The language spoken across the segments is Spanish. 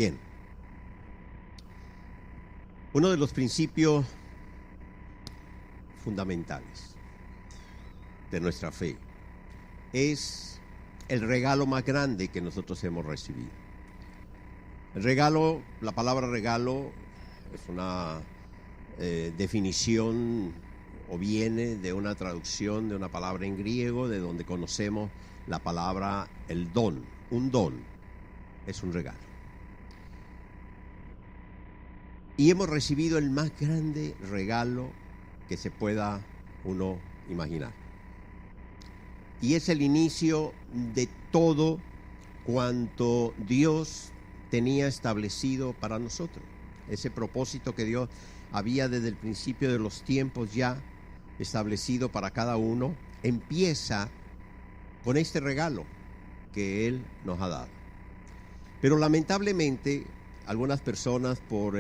Bien, uno de los principios fundamentales de nuestra fe es el regalo más grande que nosotros hemos recibido. El regalo, la palabra regalo es una definición o viene de una traducción de una palabra en griego de donde conocemos la palabra el don. Un don es un regalo. Y hemos recibido el más grande regalo que se pueda uno imaginar. Y es el inicio de todo cuanto Dios tenía establecido para nosotros. Ese propósito que Dios había desde el principio de los tiempos ya establecido para cada uno, empieza con este regalo que Él nos ha dado. Pero lamentablemente algunas personas por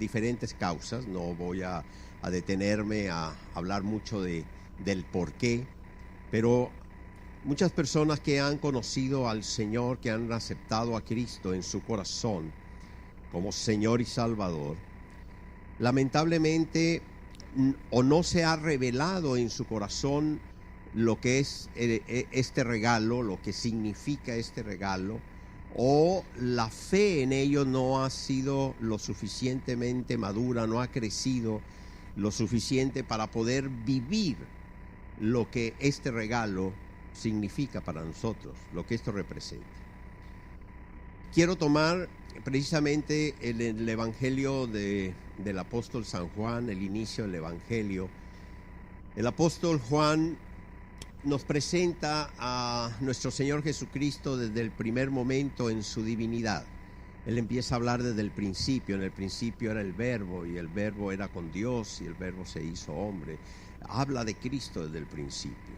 diferentes causas, no voy a detenerme a hablar mucho del por qué, pero muchas personas que han conocido al Señor, que han aceptado a Cristo en su corazón como Señor y Salvador, lamentablemente o no se ha revelado en su corazón lo que es este regalo, lo que significa este regalo, o la fe en ello no ha sido lo suficientemente madura, no ha crecido lo suficiente para poder vivir lo que este regalo significa para nosotros, lo que esto representa. Quiero tomar precisamente el Evangelio del apóstol San Juan, el inicio del Evangelio. El apóstol Juan nos presenta a nuestro Señor Jesucristo desde el primer momento en su divinidad. Él empieza a hablar desde el principio. En el principio era el Verbo, y el Verbo era con Dios, y el Verbo se hizo hombre. Habla de Cristo desde el principio.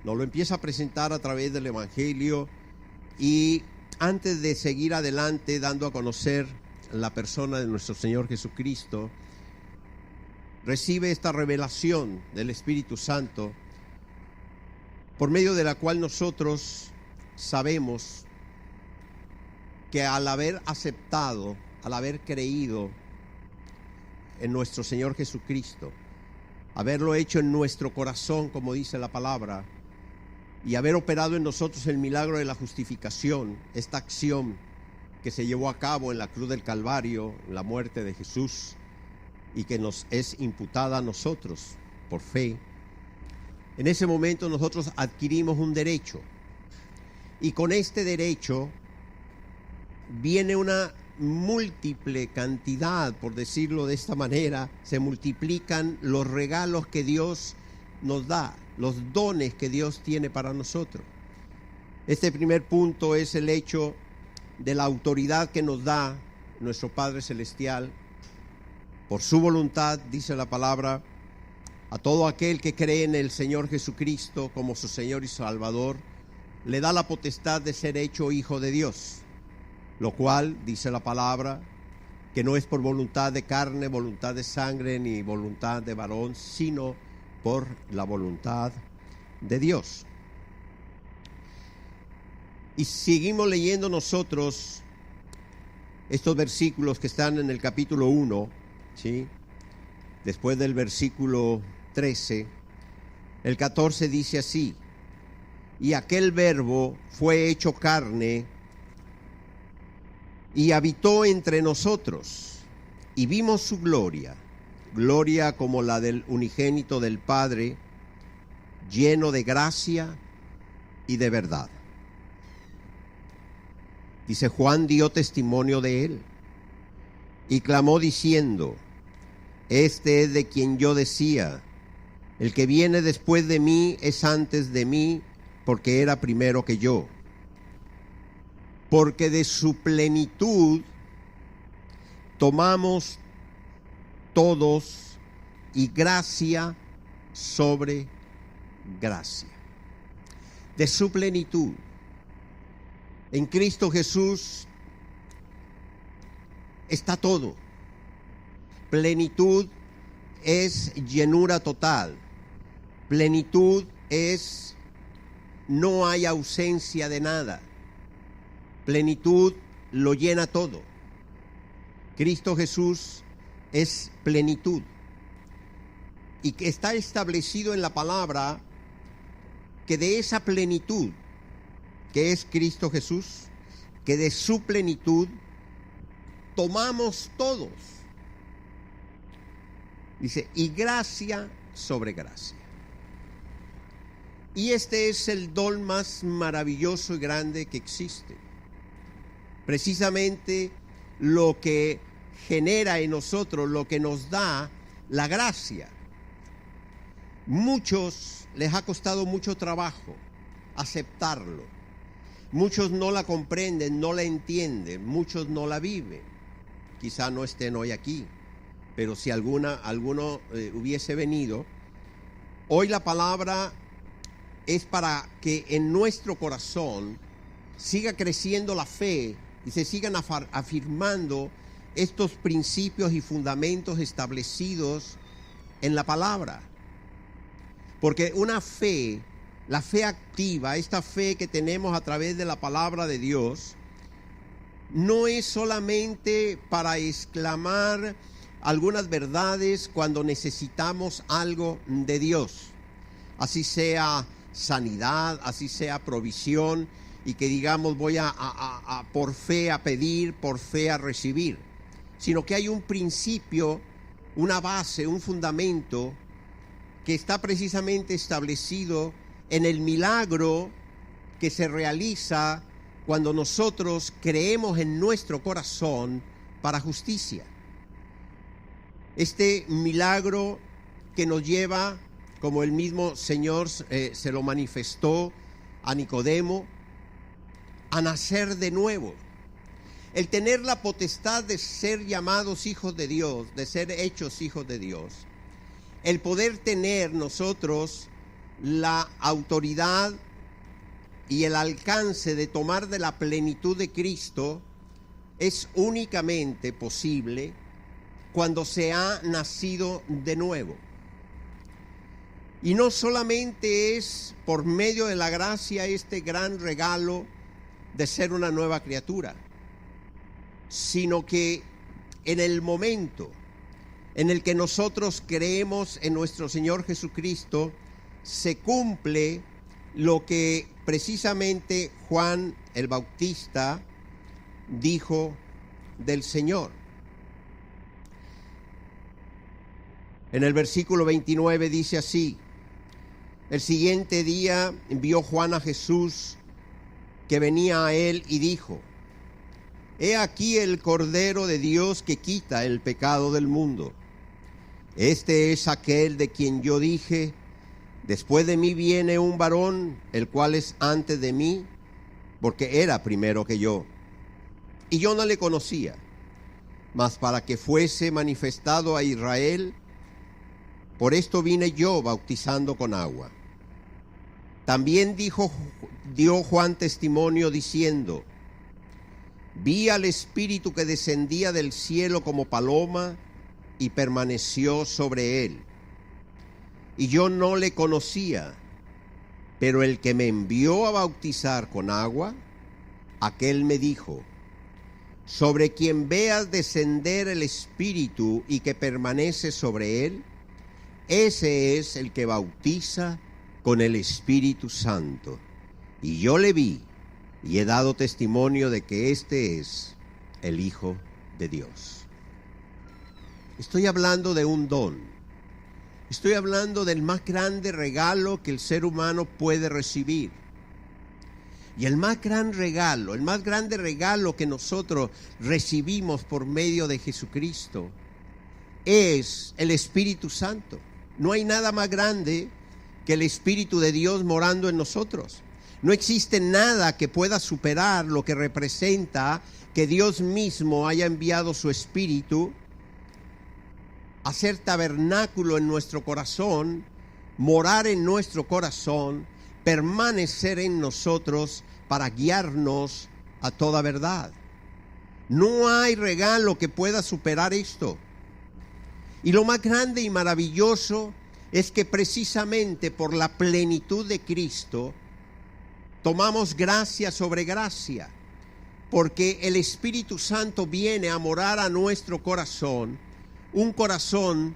Nos lo empieza a presentar a través del Evangelio, y antes de seguir adelante dando a conocer la persona de nuestro Señor Jesucristo, recibe esta revelación del Espíritu Santo, por medio de la cual nosotros sabemos que al haber aceptado, al haber creído en nuestro Señor Jesucristo, haberlo hecho en nuestro corazón, como dice la palabra, y haber operado en nosotros el milagro de la justificación, esta acción que se llevó a cabo en la cruz del Calvario, la muerte de Jesús, y que nos es imputada a nosotros por fe. En ese momento nosotros adquirimos un derecho, y con este derecho viene una múltiple cantidad, por decirlo de esta manera, se multiplican los regalos que Dios nos da, los dones que Dios tiene para nosotros. Este primer punto es el hecho de la autoridad que nos da nuestro Padre Celestial por su voluntad, dice la palabra, a todo aquel que cree en el Señor Jesucristo como su Señor y Salvador, le da la potestad de ser hecho hijo de Dios, lo cual, dice la palabra, que no es por voluntad de carne, voluntad de sangre, ni voluntad de varón, sino por la voluntad de Dios. Y seguimos leyendo nosotros estos versículos que están en el capítulo 1, ¿sí? Después del versículo 13, el 14 dice así: y aquel Verbo fue hecho carne y habitó entre nosotros, y vimos su gloria, gloria como la del unigénito del Padre, lleno de gracia y de verdad. Dice, Juan dio testimonio de él y clamó diciendo, este es de quien yo decía, el que viene después de mí es antes de mí, porque era primero que yo. Porque de su plenitud tomamos todos, y gracia sobre gracia. De su plenitud. En Cristo Jesús está todo. Plenitud es llenura total. Plenitud es no hay ausencia de nada. Plenitud lo llena todo. Cristo Jesús es plenitud. Y que está establecido en la palabra que de esa plenitud que es Cristo Jesús, que de su plenitud tomamos todos. Dice, y gracia sobre gracia. Y este es el don más maravilloso y grande que existe. Precisamente lo que genera en nosotros, lo que nos da la gracia. Muchos les ha costado mucho trabajo aceptarlo. Muchos no la comprenden, no la entienden, muchos no la viven. Quizá no estén hoy aquí, pero si alguno hubiese venido, hoy la palabra es para que en nuestro corazón siga creciendo la fe y se sigan afirmando estos principios y fundamentos establecidos en la palabra. Porque una fe, la fe activa, esta fe que tenemos a través de la palabra de Dios, no es solamente para exclamar algunas verdades cuando necesitamos algo de Dios, así sea sanidad, así sea provisión, y que digamos voy a por fe a pedir, por fe a recibir, sino que hay un principio, una base, un fundamento que está precisamente establecido en el milagro que se realiza cuando nosotros creemos en nuestro corazón para justicia. Este milagro que nos lleva, como el mismo Señor se lo manifestó a Nicodemo, a nacer de nuevo. El tener la potestad de ser llamados hijos de Dios, de ser hechos hijos de Dios. El poder tener nosotros la autoridad y el alcance de tomar de la plenitud de Cristo es únicamente posible cuando se ha nacido de nuevo. Y no solamente es por medio de la gracia este gran regalo de ser una nueva criatura, sino que en el momento en el que nosotros creemos en nuestro Señor Jesucristo, se cumple lo que precisamente Juan el Bautista dijo del Señor. En el versículo 29 dice así: el siguiente día vio Juan a Jesús que venía a él y dijo: he aquí el Cordero de Dios que quita el pecado del mundo. Este es aquel de quien yo dije: después de mí viene un varón, el cual es antes de mí, porque era primero que yo. Y yo no le conocía, mas para que fuese manifestado a Israel, por esto vine yo bautizando con agua. También dio Juan testimonio diciendo: vi al Espíritu que descendía del cielo como paloma y permaneció sobre él. Y yo no le conocía, pero el que me envió a bautizar con agua, aquel me dijo: sobre quien veas descender el Espíritu y que permanece sobre él, ese es el que bautiza con el Espíritu Santo. Y yo le vi y he dado testimonio de que este es el Hijo de Dios. Estoy hablando de un don. Estoy hablando del más grande regalo que el ser humano puede recibir. Y el más grande regalo que nosotros recibimos por medio de Jesucristo es el Espíritu Santo. No hay nada más grande que el Espíritu de Dios morando en nosotros. No existe nada que pueda superar lo que representa que Dios mismo haya enviado su Espíritu a ser tabernáculo en nuestro corazón, morar en nuestro corazón, permanecer en nosotros para guiarnos a toda verdad. No hay regalo que pueda superar esto. Y lo más grande y maravilloso es que precisamente por la plenitud de Cristo tomamos gracia sobre gracia. porque el Espíritu Santo viene a morar a nuestro corazón, un corazón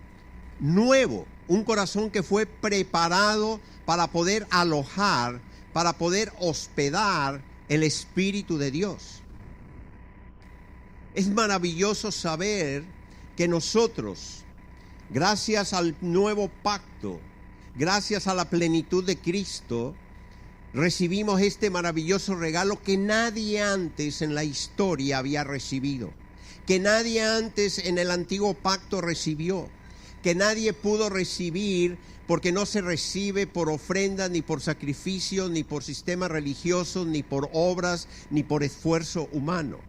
nuevo, un corazón que fue preparado para poder alojar, para poder hospedar el Espíritu de Dios. Es maravilloso saber que nosotros, gracias al nuevo pacto, gracias a la plenitud de Cristo, recibimos este maravilloso regalo que nadie antes en la historia había recibido, que nadie antes en el antiguo pacto recibió, que nadie pudo recibir, porque no se recibe por ofrenda, ni por sacrificio, ni por sistemas religiosos, ni por obras, ni por esfuerzo humano,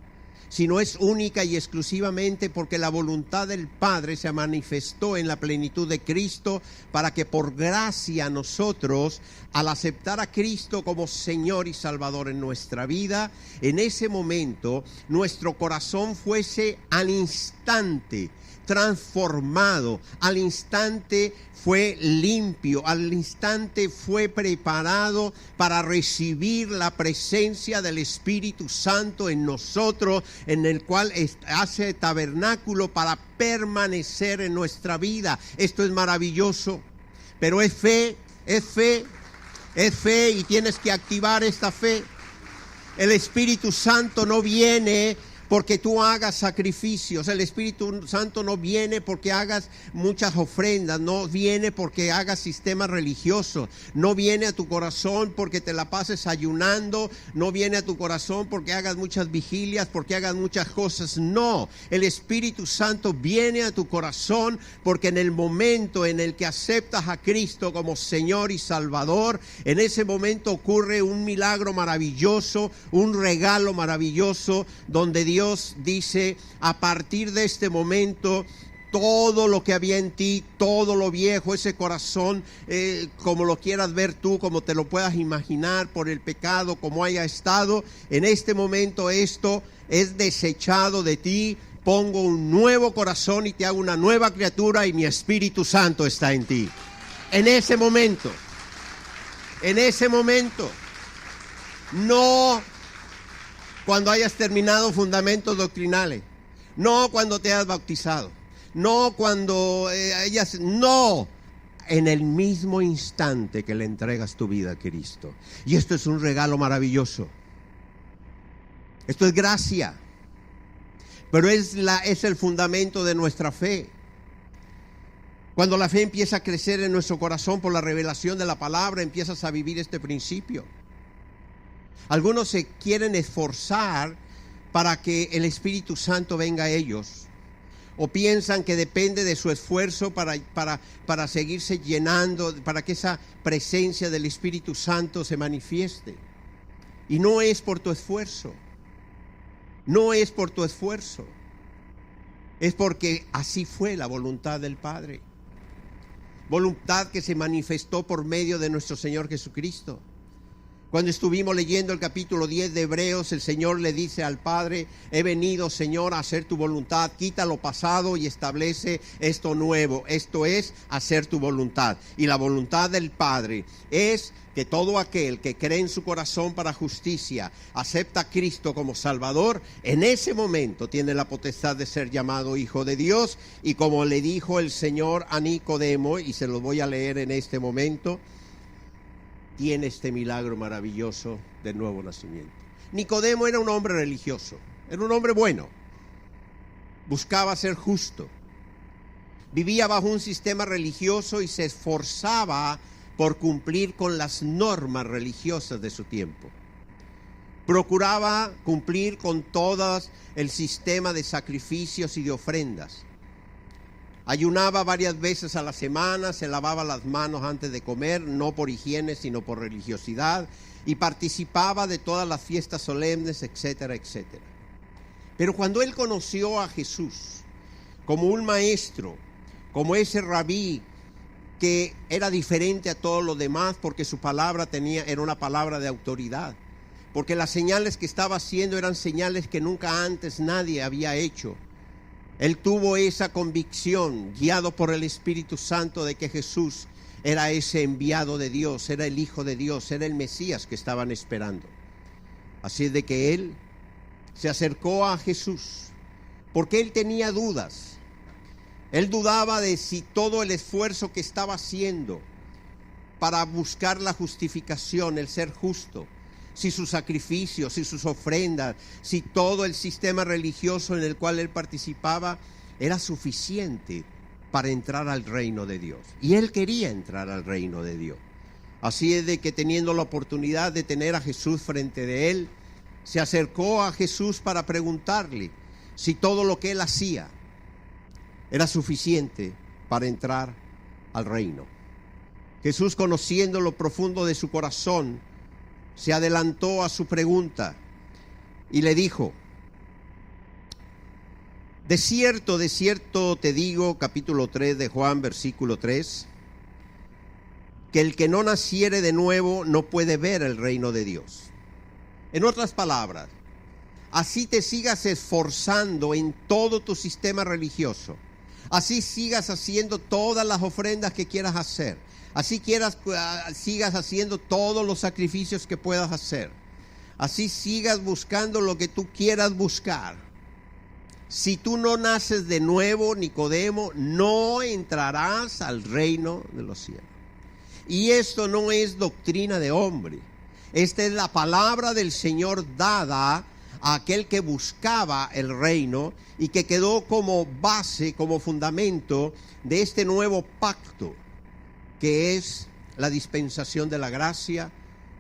sino es única y exclusivamente porque la voluntad del Padre se manifestó en la plenitud de Cristo, para que por gracia nosotros, al aceptar a Cristo como Señor y Salvador en nuestra vida, en ese momento nuestro corazón fuese al instante transformado, al instante fue limpio, al instante fue preparado para recibir la presencia del Espíritu Santo en nosotros, en el cual hace tabernáculo para permanecer en nuestra vida. Esto es maravilloso, pero es fe y tienes que activar esta fe. El Espíritu Santo no viene porque tú hagas sacrificios. El Espíritu Santo no viene porque hagas muchas ofrendas, no viene porque hagas sistemas religiosos, no viene a tu corazón porque te la pases ayunando, no viene a tu corazón porque hagas muchas vigilias, porque hagas muchas cosas. No, el Espíritu Santo viene a tu corazón porque en el momento en el que aceptas a Cristo como Señor y Salvador, en ese momento ocurre un milagro maravilloso, un regalo maravilloso, donde Dios dice: a partir de este momento, todo lo que había en ti, todo lo viejo, ese corazón, como lo quieras ver tú, como te lo puedas imaginar, por el pecado, como haya estado, en este momento esto es desechado de ti. Pongo un nuevo corazón y te hago una nueva criatura, y mi Espíritu Santo está en ti. En ese momento, no cuando hayas terminado fundamentos doctrinales, no cuando te hayas bautizado, no cuando no, en el mismo instante que le entregas tu vida a Cristo. Y esto es un regalo maravilloso. Esto es gracia, pero es el fundamento de nuestra fe. Cuando la fe empieza a crecer en nuestro corazón por la revelación de la palabra, empiezas a vivir este principio. Algunos se quieren esforzar para que el Espíritu Santo venga a ellos, o piensan que depende de su esfuerzo para seguirse llenando, para que esa presencia del Espíritu Santo se manifieste. Y no es por tu esfuerzo, es porque así fue la voluntad del Padre, voluntad que se manifestó por medio de nuestro Señor Jesucristo. Cuando estuvimos leyendo el capítulo 10 de Hebreos, el Señor le dice al Padre: he venido, Señor, a hacer tu voluntad, quita lo pasado y establece esto nuevo. Esto es hacer tu voluntad. Y la voluntad del Padre es que todo aquel que cree en su corazón para justicia, acepta a Cristo como Salvador, en ese momento tiene la potestad de ser llamado hijo de Dios. Y como le dijo el Señor a Nicodemo, y se lo voy a leer en este momento, tiene este milagro maravilloso del nuevo nacimiento. Nicodemo era un hombre religioso, era un hombre bueno, buscaba ser justo, vivía bajo un sistema religioso y se esforzaba por cumplir con las normas religiosas de su tiempo. Procuraba cumplir con todo el sistema de sacrificios y de ofrendas. Ayunaba varias veces a la semana, se lavaba las manos antes de comer, no por higiene, sino por religiosidad, y participaba de todas las fiestas solemnes, etcétera, etcétera. Pero cuando él conoció a Jesús como un maestro, como ese rabí que era diferente a todos los demás, porque su palabra era una palabra de autoridad, porque las señales que estaba haciendo eran señales que nunca antes nadie había hecho. Él tuvo esa convicción, guiado por el Espíritu Santo, de que Jesús era ese enviado de Dios, era el Hijo de Dios, era el Mesías que estaban esperando. Así es de que él se acercó a Jesús porque él tenía dudas. Él dudaba de si todo el esfuerzo que estaba haciendo para buscar la justificación, el ser justo, si sus sacrificios, si sus ofrendas, si todo el sistema religioso en el cual él participaba era suficiente para entrar al reino de Dios. Y él quería entrar al reino de Dios. Así es de que, teniendo la oportunidad de tener a Jesús frente de él, se acercó a Jesús para preguntarle si todo lo que él hacía era suficiente para entrar al reino. Jesús, conociendo lo profundo de su corazón, se adelantó a su pregunta y le dijo: de cierto te digo, capítulo 3 de Juan, versículo 3, que el que no naciere de nuevo no puede ver el reino de Dios. En otras palabras, así te sigas esforzando en todo tu sistema religioso, así sigas haciendo todas las ofrendas que quieras hacer, así sigas haciendo todos los sacrificios que puedas hacer, así sigas buscando lo que tú quieras buscar. Si tú no naces de nuevo, Nicodemo, no entrarás al reino de los cielos. Y esto no es doctrina de hombre. Esta es la palabra del Señor dada a aquel que buscaba el reino y que quedó como base, como fundamento de este nuevo pacto, que es la dispensación de la gracia,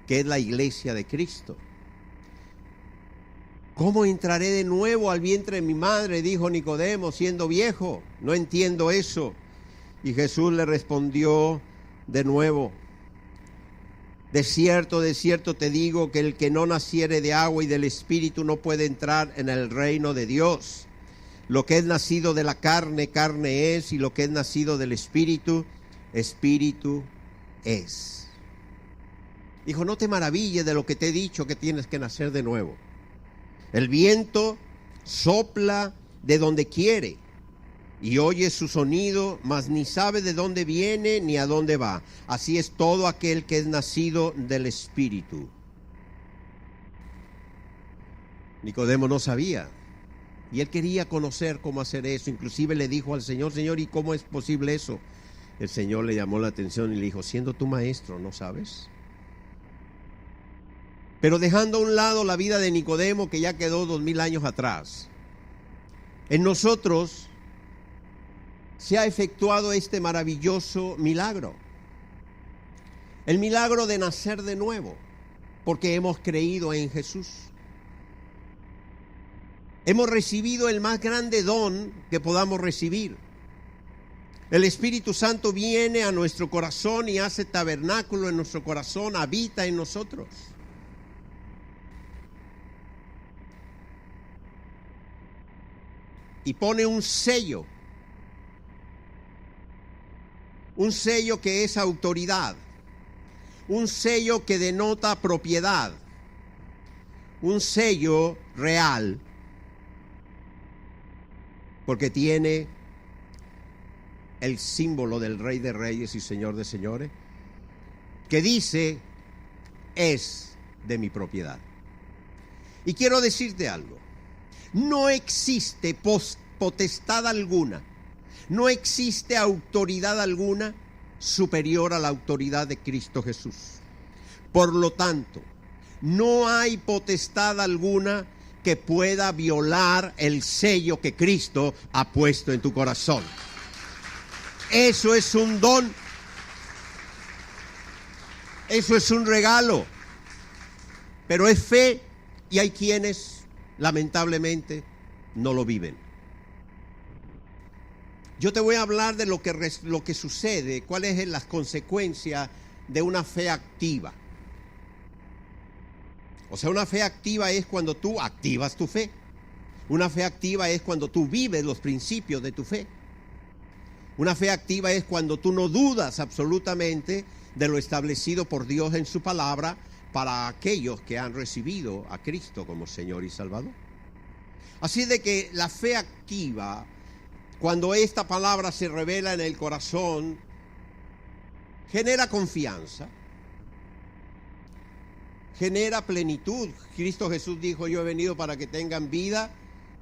que es la iglesia de Cristo. ¿Cómo entraré de nuevo al vientre de mi madre?, dijo Nicodemo, siendo viejo. No entiendo eso. Y Jesús le respondió de nuevo: de cierto te digo que el que no naciere de agua y del Espíritu no puede entrar en el reino de Dios. Lo que es nacido de la carne, carne es, y lo que es nacido del Espíritu, Espíritu es. Dijo: no te maravilles de lo que te he dicho, que tienes que nacer de nuevo. El viento sopla de donde quiere y oye su sonido, mas ni sabe de dónde viene ni a dónde va. Así es todo aquel que es nacido del Espíritu. Nicodemo no sabía, y él quería conocer cómo hacer eso. Inclusive le dijo al Señor: Señor, ¿y cómo es posible eso? El Señor le llamó la atención y le dijo: siendo tu maestro, ¿no sabes? Pero dejando a un lado la vida de Nicodemo, que ya quedó 2000 años atrás, en nosotros se ha efectuado este maravilloso milagro. El milagro de nacer de nuevo, porque hemos creído en Jesús. Hemos recibido el más grande don que podamos recibir. El Espíritu Santo viene a nuestro corazón y hace tabernáculo en nuestro corazón, habita en nosotros. Y pone un sello que es autoridad, un sello que denota propiedad, un sello real, porque tiene el símbolo del Rey de Reyes y Señor de Señores, que dice: es de mi propiedad. Y quiero decirte algo: no existe potestad alguna, no existe autoridad alguna superior a la autoridad de Cristo Jesús. Por lo tanto, no hay potestad alguna que pueda violar el sello que Cristo ha puesto en tu corazón. Eso es un don, eso es un regalo, pero es fe, y hay quienes lamentablemente no lo viven. Yo te voy a hablar de lo que sucede, cuáles son las consecuencias de una fe activa. O sea, una fe activa es cuando tú activas tu fe. Una fe activa es cuando tú vives los principios de tu fe. Una fe activa es cuando tú no dudas absolutamente de lo establecido por Dios en su palabra para aquellos que han recibido a Cristo como Señor y Salvador. Así de que la fe activa, cuando esta palabra se revela en el corazón, genera confianza, genera plenitud. Cristo Jesús dijo, yo he venido para que tengan vida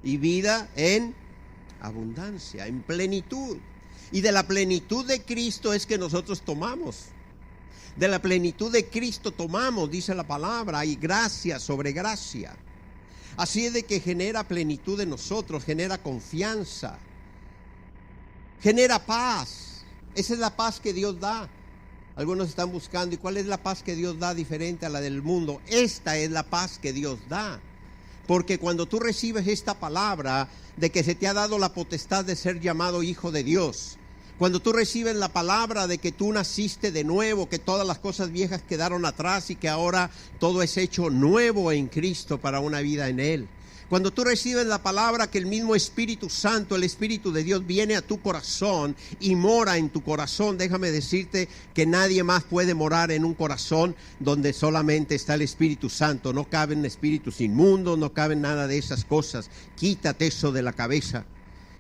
y vida en abundancia, en plenitud. Y de la plenitud de Cristo es que nosotros tomamos. De la plenitud de Cristo tomamos, dice la palabra, hay gracia sobre gracia. Así es de que genera plenitud en nosotros, genera confianza, genera paz. Esa es la paz que Dios da. Algunos están buscando, ¿y cuál es la paz que Dios da diferente a la del mundo? Esta es la paz que Dios da. Porque cuando tú recibes esta palabra de que se te ha dado la potestad de ser llamado hijo de Dios, cuando tú recibes la palabra de que tú naciste de nuevo, que todas las cosas viejas quedaron atrás y que ahora todo es hecho nuevo en Cristo para una vida en Él. Cuando tú recibes la palabra que el mismo Espíritu Santo, el Espíritu de Dios viene a tu corazón y mora en tu corazón, déjame decirte que nadie más puede morar en un corazón donde solamente está el Espíritu Santo. No caben espíritus inmundos, no caben nada de esas cosas. Quítate eso de la cabeza.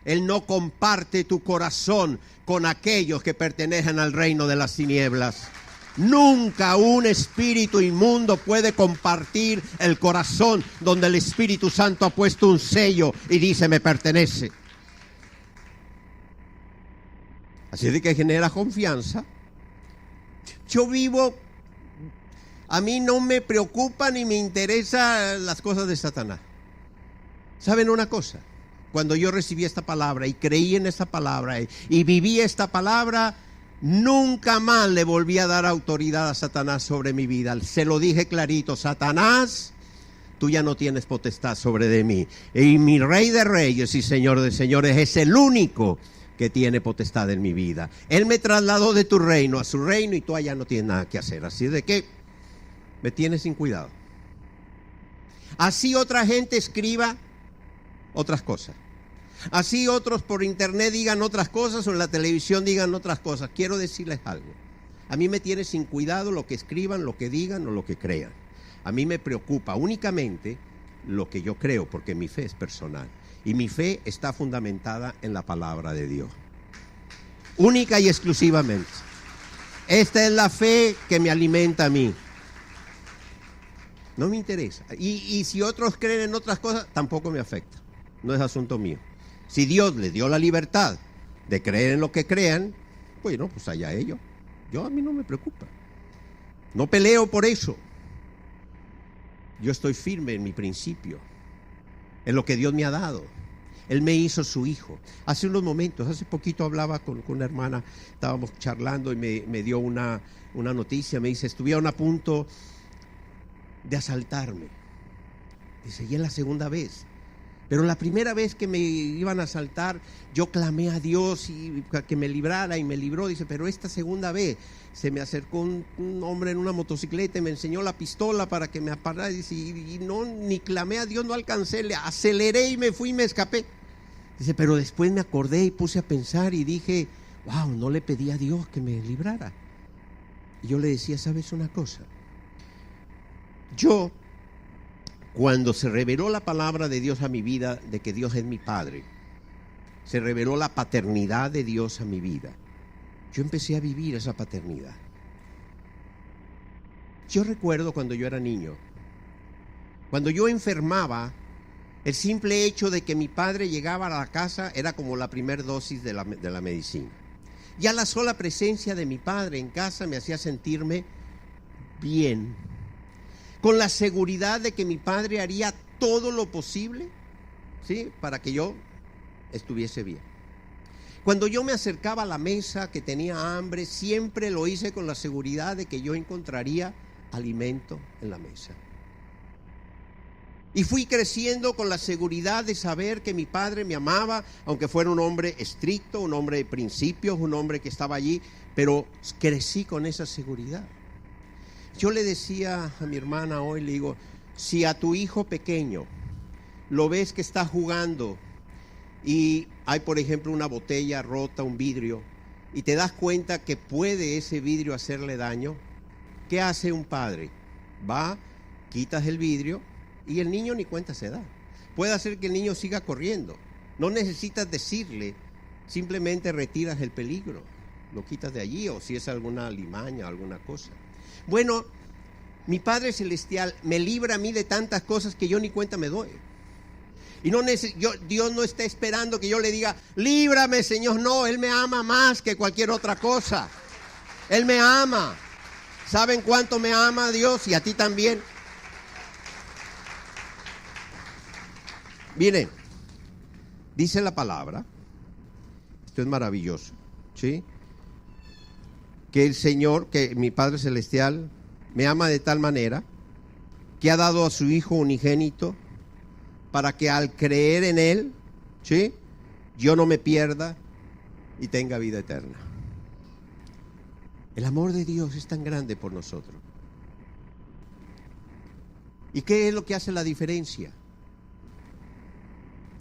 Él no comparte tu corazón con aquellos que pertenecen al reino de las tinieblas. Nunca un espíritu inmundo puede compartir el corazón donde el Espíritu Santo ha puesto un sello y dice me pertenece. Así de que genera confianza. Yo vivo, a mí no me preocupa ni me interesan las cosas de Satanás. ¿Saben una cosa? Cuando yo recibí esta palabra y creí en esta palabra y viví esta palabra, nunca más le volví a dar autoridad a Satanás sobre mi vida. Se lo dije clarito: Satanás, tú ya no tienes potestad sobre de mí. Y mi Rey de Reyes y Señor de Señores es el único que tiene potestad en mi vida. Él me trasladó de tu reino a su reino y tú allá no tienes nada que hacer. Así de que me tienes sin cuidado. Así otra gente escriba otras cosas. Así otros por internet digan otras cosas o en la televisión digan otras cosas. Quiero decirles algo. A mí me tiene sin cuidado lo que escriban, lo que digan o lo que crean. A mí me preocupa únicamente lo que yo creo, porque mi fe es personal. Y mi fe está fundamentada en la palabra de Dios. Única y exclusivamente. Esta es la fe que me alimenta a mí. No me interesa. Y si otros creen en otras cosas, tampoco me afecta. No es asunto mío. Si Dios les dio la libertad de creer en lo que crean, bueno, pues allá ellos. A mí no me preocupa. No peleo por eso. Yo estoy firme en mi principio, en lo que Dios me ha dado. Él me hizo su hijo. Hace unos momentos, hace poquito hablaba con una hermana, estábamos charlando y me dio una noticia. Me dice, estuvieron a punto de asaltarme. Dice, y es la segunda vez. Pero la primera vez que me iban a asaltar, yo clamé a Dios y que me librara y me libró. Dice, pero esta segunda vez se me acercó un hombre en una motocicleta y me enseñó la pistola para que me aparara. Dice, y no, ni clamé a Dios, no alcancé, le aceleré y me fui y me escapé. Dice, pero después me acordé y puse a pensar y dije, wow, no le pedí a Dios que me librara. Y yo le decía, ¿sabes una cosa? Cuando se reveló la palabra de Dios a mi vida, de que Dios es mi Padre, se reveló la paternidad de Dios a mi vida. Yo empecé a vivir esa paternidad. Yo recuerdo cuando yo era niño, cuando yo enfermaba, el simple hecho de que mi padre llegaba a la casa era como la primera dosis de la medicina. Ya la sola presencia de mi padre en casa me hacía sentirme bien, con la seguridad de que mi padre haría todo lo posible, ¿sí?, para que yo estuviese bien. Cuando yo me acercaba a la mesa, que tenía hambre, siempre lo hice con la seguridad de que yo encontraría alimento en la mesa. Y fui creciendo con la seguridad de saber que mi padre me amaba, aunque fuera un hombre estricto, un hombre de principios, un hombre que estaba allí, pero crecí con esa seguridad. Yo le decía a mi hermana hoy, le digo, si a tu hijo pequeño lo ves que está jugando y hay, por ejemplo, una botella rota, un vidrio, y te das cuenta que puede ese vidrio hacerle daño, ¿qué hace un padre? Va, quitas el vidrio y el niño ni cuenta se da. Puede hacer que el niño siga corriendo. No necesitas decirle, simplemente retiras el peligro, lo quitas de allí, o si es alguna alimaña, alguna cosa. Bueno, Mi Padre Celestial me libra a mí de tantas cosas que yo ni cuenta me doy. Y Dios no está esperando que yo le diga, líbrame, Señor. No, Él me ama más que cualquier otra cosa. Él me ama. ¿Saben cuánto me ama Dios? Y a ti también. Miren, dice la palabra, esto es maravilloso, ¿sí? Que el Señor, que mi Padre Celestial, me ama de tal manera que ha dado a su Hijo unigénito para que al creer en Él, ¿sí?, yo no me pierda y tenga vida eterna. El amor de Dios es tan grande por nosotros. ¿Y qué es lo que hace la diferencia?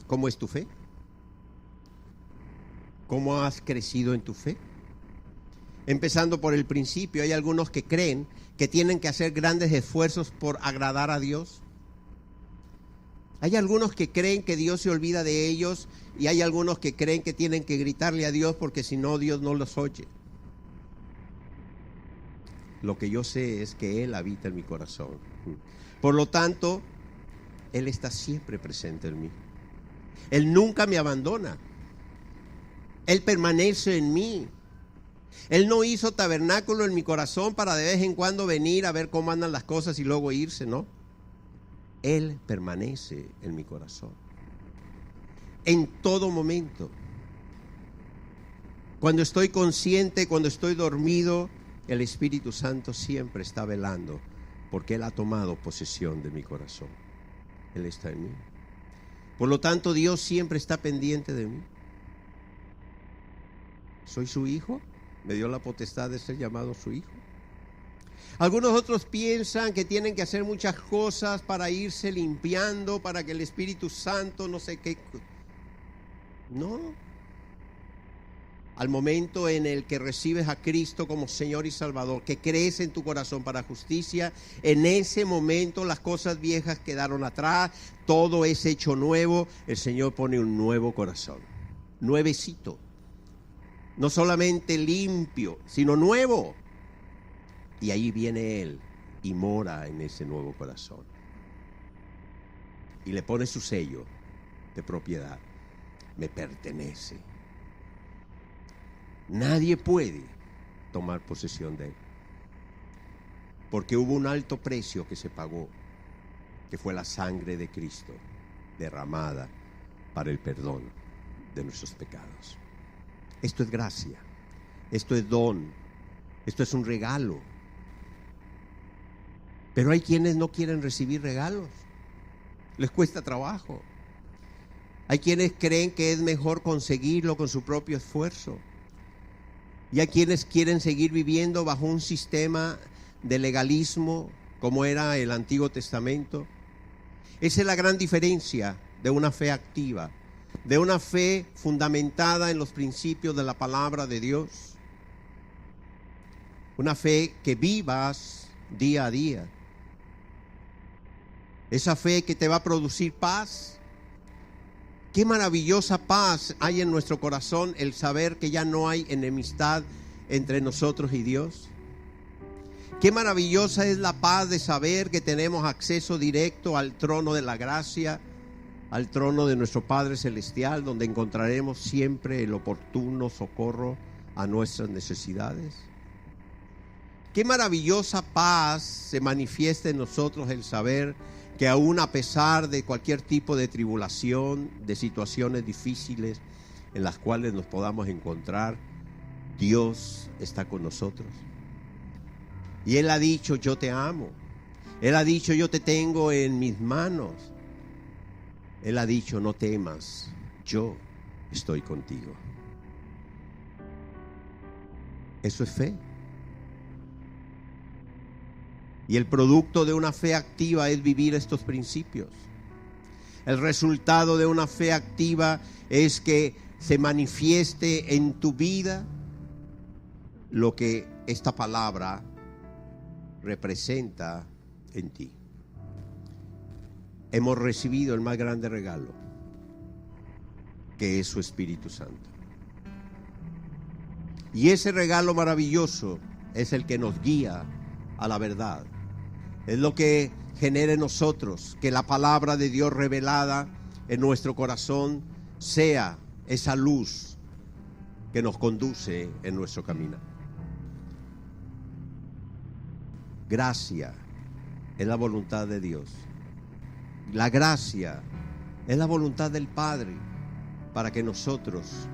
¿Cómo es tu fe? ¿Cómo has crecido en tu fe? Empezando por el principio, hay algunos que creen que tienen que hacer grandes esfuerzos por agradar a Dios. Hay algunos que creen que Dios se olvida de ellos y hay algunos que creen que tienen que gritarle a Dios porque si no, Dios no los oye. Lo que yo sé es que Él habita en mi corazón. Por lo tanto, Él está siempre presente en mí. Él nunca me abandona. Él permanece en mí. Él no hizo tabernáculo en mi corazón para de vez en cuando venir a ver cómo andan las cosas y luego irse, ¿no? Él permanece en mi corazón. En todo momento. Cuando estoy consciente, cuando estoy dormido, el Espíritu Santo siempre está velando porque Él ha tomado posesión de mi corazón. Él está en mí. Por lo tanto, Dios siempre está pendiente de mí. ¿Soy su hijo? Me dio la potestad de ser llamado su hijo. Algunos otros piensan que tienen que hacer muchas cosas para irse limpiando, para que el Espíritu Santo no sé qué. No. Al momento en el que recibes a Cristo como Señor y Salvador, que crees en tu corazón para justicia, en ese momento las cosas viejas quedaron atrás, todo es hecho nuevo, el Señor pone un nuevo corazón, nuevecito. No solamente limpio, sino nuevo. Y ahí viene Él y mora en ese nuevo corazón. Y le pone su sello de propiedad. Me pertenece. Nadie puede tomar posesión de Él. Porque hubo un alto precio que se pagó, que fue la sangre de Cristo derramada para el perdón de nuestros pecados. Esto es gracia, esto es don, esto es un regalo. Pero hay quienes no quieren recibir regalos, les cuesta trabajo. Hay quienes creen que es mejor conseguirlo con su propio esfuerzo. Y hay quienes quieren seguir viviendo bajo un sistema de legalismo como era el Antiguo Testamento. Esa es la gran diferencia de una fe activa, de una fe fundamentada en los principios de la palabra de Dios. Una fe que vivas día a día. Esa fe que te va a producir paz. Qué maravillosa paz hay en nuestro corazón el saber que ya no hay enemistad entre nosotros y Dios. Qué maravillosa es la paz de saber que tenemos acceso directo al trono de la gracia, al trono de nuestro Padre Celestial, donde encontraremos siempre el oportuno socorro a nuestras necesidades. Qué maravillosa paz se manifiesta en nosotros el saber que aún a pesar de cualquier tipo de tribulación, de situaciones difíciles en las cuales nos podamos encontrar, Dios está con nosotros. Y Él ha dicho, yo te amo. Él ha dicho, yo te tengo en mis manos. Él ha dicho, no temas, yo estoy contigo. Eso es fe. Y el producto de una fe activa es vivir estos principios. El resultado de una fe activa es que se manifieste en tu vida lo que esta palabra representa en ti. Hemos recibido el más grande regalo, que es su Espíritu Santo. Y ese regalo maravilloso es el que nos guía a la verdad. Es lo que genera en nosotros que la palabra de Dios revelada en nuestro corazón sea esa luz que nos conduce en nuestro camino. Gracia es la voluntad de Dios. La gracia es la voluntad del Padre para que nosotros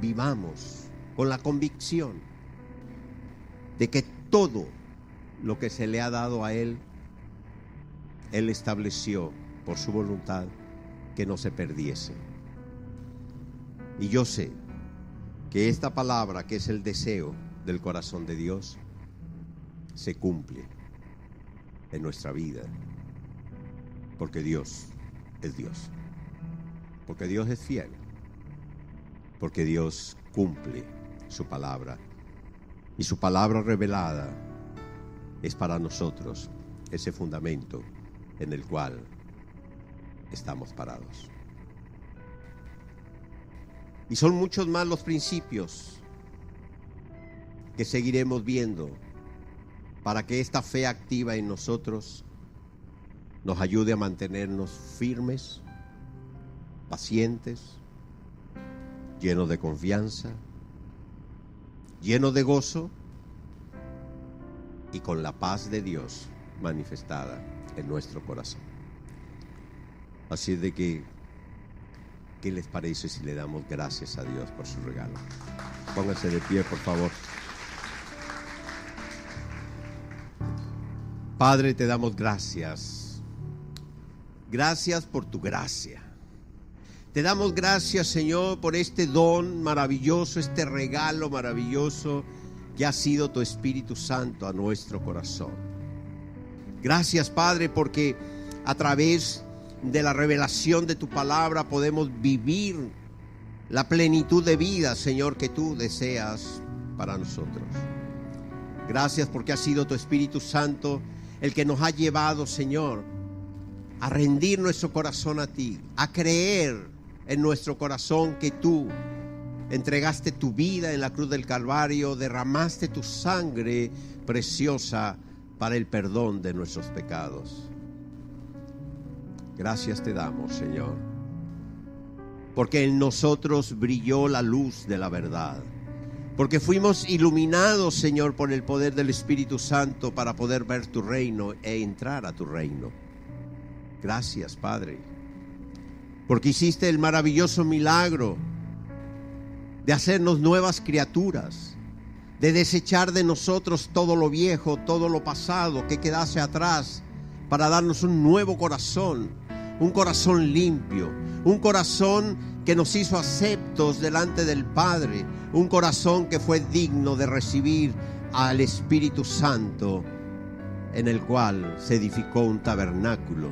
vivamos con la convicción de que todo lo que se le ha dado a Él, Él estableció por su voluntad que no se perdiese. Y yo sé que esta palabra, que es el deseo del corazón de Dios, se cumple en nuestra vida, porque Dios es Dios, porque Dios es fiel, porque Dios cumple su palabra, y su palabra revelada es para nosotros ese fundamento en el cual estamos parados. Y son muchos más los principios que seguiremos viendo para que esta fe activa en nosotros nos ayude a mantenernos firmes, pacientes, llenos de confianza, llenos de gozo y con la paz de Dios manifestada en nuestro corazón. Así de que, ¿qué les parece si le damos gracias a Dios por su regalo? Pónganse de pie, por favor. Padre, te damos gracias. Gracias por tu gracia. Te damos gracias, Señor, por este don maravilloso, este regalo maravilloso que ha sido tu Espíritu Santo a nuestro corazón. Gracias, Padre, porque a través de la revelación de tu palabra podemos vivir la plenitud de vida, Señor, que tú deseas para nosotros. Gracias porque ha sido tu Espíritu Santo el que nos ha llevado, Señor, a rendir nuestro corazón a ti, a creer en nuestro corazón que tú entregaste tu vida en la cruz del Calvario, derramaste tu sangre preciosa para el perdón de nuestros pecados. Gracias te damos, Señor, porque en nosotros brilló la luz de la verdad, porque fuimos iluminados, Señor, por el poder del Espíritu Santo para poder ver tu reino e entrar a tu reino. Gracias, Padre, porque hiciste el maravilloso milagro de hacernos nuevas criaturas, de desechar de nosotros todo lo viejo, todo lo pasado que quedase atrás, para darnos un nuevo corazón, un corazón limpio, un corazón que nos hizo aceptos delante del Padre, un corazón que fue digno de recibir al Espíritu Santo, en el cual se edificó un tabernáculo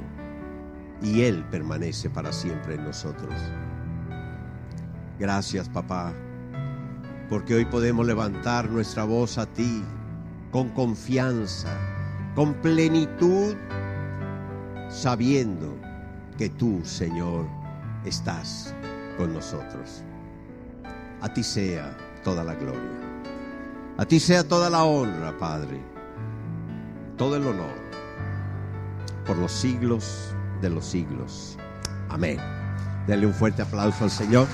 y Él permanece para siempre en nosotros. Gracias, papá, porque hoy podemos levantar nuestra voz a ti con confianza, con plenitud, sabiendo que tú, Señor, estás con nosotros. A ti sea toda la gloria, a ti sea toda la honra, Padre, todo el honor, por los siglos de los siglos. Amén. Denle un fuerte aplauso al Señor.